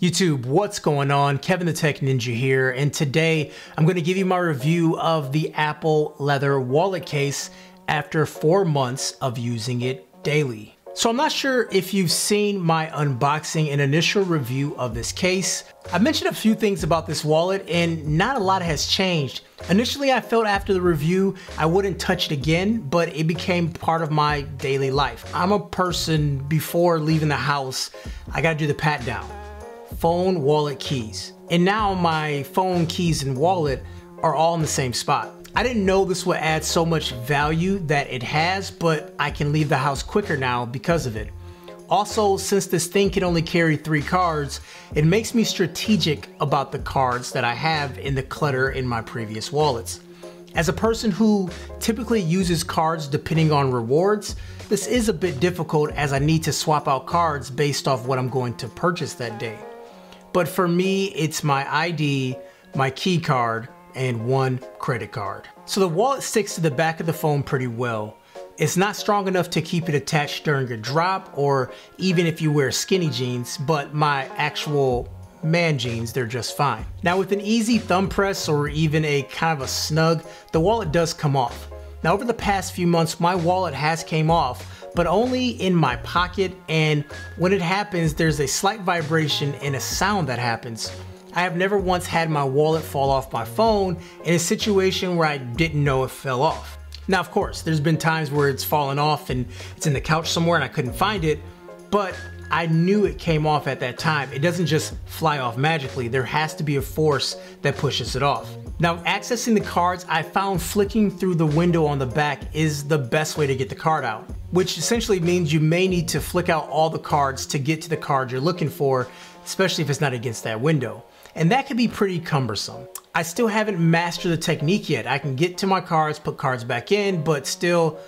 YouTube, what's going on? Kevin the Tech Ninja here, and today I'm going to give you my review of the Apple leather wallet case after 4 months of using it daily. So I'm not sure if you've seen my unboxing and initial review of this case. I mentioned a few things about this wallet and not a lot has changed. Initially, I felt after the review I wouldn't touch it again, but it became part of my daily life. I'm a person, before leaving the house, I gotta do the pat down. Phone, wallet, keys. And now my phone, keys, and wallet are all in the same spot. I didn't know this would add so much value that it has, but I can leave the house quicker now because of it. Also, since this thing can only carry 3 cards, it makes me strategic about the cards that I have in the clutter in my previous wallets. As a person who typically uses cards depending on rewards, this is a bit difficult as I need to swap out cards based off what I'm going to purchase that day. But for me, it's my ID, my key card, and 1 credit card. So the wallet sticks to the back of the phone pretty well. It's not strong enough to keep it attached during a drop or even if you wear skinny jeans, but my actual man jeans, they're just fine. Now with an easy thumb press or even a kind of a snug, the wallet does come off. Now over the past few months, my wallet has came off, but only in my pocket, and when it happens, there's a slight vibration and a sound that happens. I have never once had my wallet fall off my phone in a situation where I didn't know it fell off. Now, of course, there's been times where it's fallen off and it's in the couch somewhere and I couldn't find it, but I knew it came off at that time. It doesn't just fly off magically. There has to be a force that pushes it off. Now, accessing the cards, I found flicking through the window on the back is the best way to get the card out, which essentially means you may need to flick out all the cards to get to the card you're looking for, especially if it's not against that window. And that can be pretty cumbersome. I still haven't mastered the technique yet. I can get to my cards, put cards back in, but still,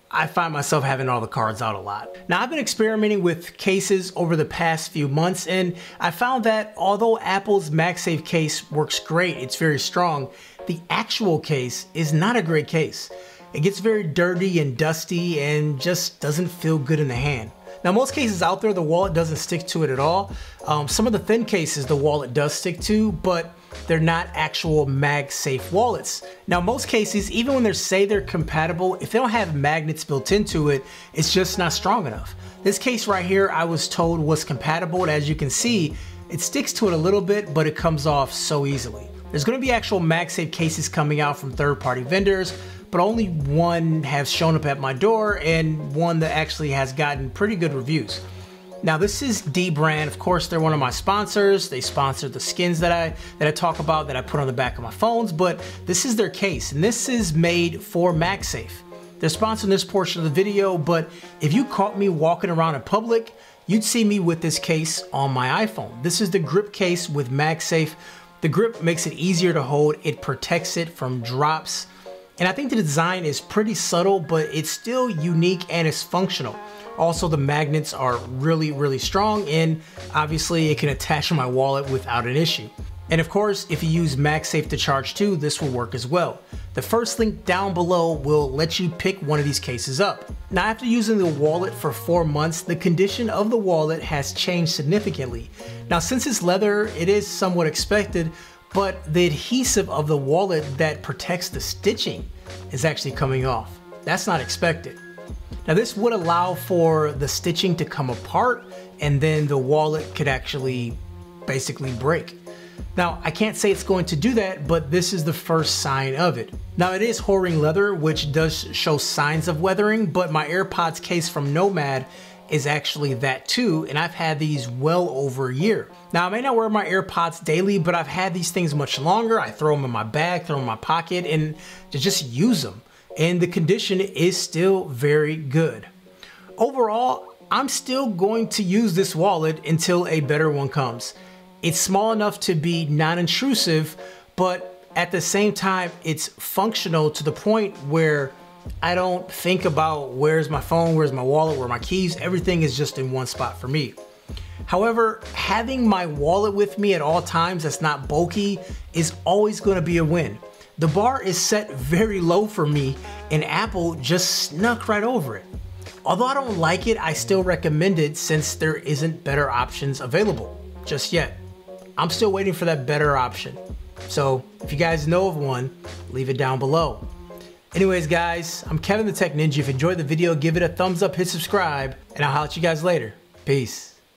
I find myself having all the cards out a lot. Now, I've been experimenting with cases over the past few months, and I found that although Apple's MagSafe case works great, it's very strong, the actual case is not a great case. It gets very dirty and dusty and just doesn't feel good in the hand. Now, most cases out there, the wallet doesn't stick to it at all. Some of the thin cases the wallet does stick to, but they're not actual MagSafe wallets. Now, most cases, even when they say they're compatible, if they don't have magnets built into it, it's just not strong enough. This case right here, I was told was compatible, and as you can see, it sticks to it a little bit, but it comes off so easily. There's gonna be actual MagSafe cases coming out from third-party vendors, but only one has shown up at my door and one that actually has gotten pretty good reviews. Now this is Dbrand. Of course, they're one of my sponsors. They sponsor the skins that I talk about, that I put on the back of my phones, but this is their case, and this is made for MagSafe. They're sponsoring this portion of the video, but if you caught me walking around in public, you'd see me with this case on my iPhone. This is the grip case with MagSafe. The grip makes it easier to hold. It protects it from drops. And I think the design is pretty subtle, but it's still unique and it's functional. Also, the magnets are really, really strong, and obviously it can attach to my wallet without an issue. And of course, if you use MagSafe to charge too, this will work as well. The first link down below will let you pick one of these cases up. Now, after using the wallet for 4 months, the condition of the wallet has changed significantly. Now, since it's leather, it is somewhat expected, but the adhesive of the wallet that protects the stitching is actually coming off. That's not expected. Now this would allow for the stitching to come apart and then the wallet could actually basically break. Now I can't say it's going to do that, but this is the first sign of it. Now it is Horing leather, which does show signs of weathering, but my AirPods case from Nomad is actually that too, and I've had these well over a year. Now I may not wear my AirPods daily, but I've had these things much longer. I throw them in my bag, throw them in my pocket, and to just use them. And the condition is still very good. Overall, I'm still going to use this wallet until a better one comes. It's small enough to be non-intrusive, but at the same time, it's functional to the point where I don't think about where's my phone, where's my wallet, where are my keys. Everything is just in one spot for me. However, having my wallet with me at all times that's not bulky is always going to be a win. The bar is set very low for me, and Apple just snuck right over it. Although I don't like it, I still recommend it since there isn't better options available. just yet. I'm still waiting for that better option. So if you guys know of one, leave it down below. Anyways guys, I'm Kevin the Tech Ninja. If you enjoyed the video, give it a thumbs up, hit subscribe, and I'll holler at you guys later. Peace.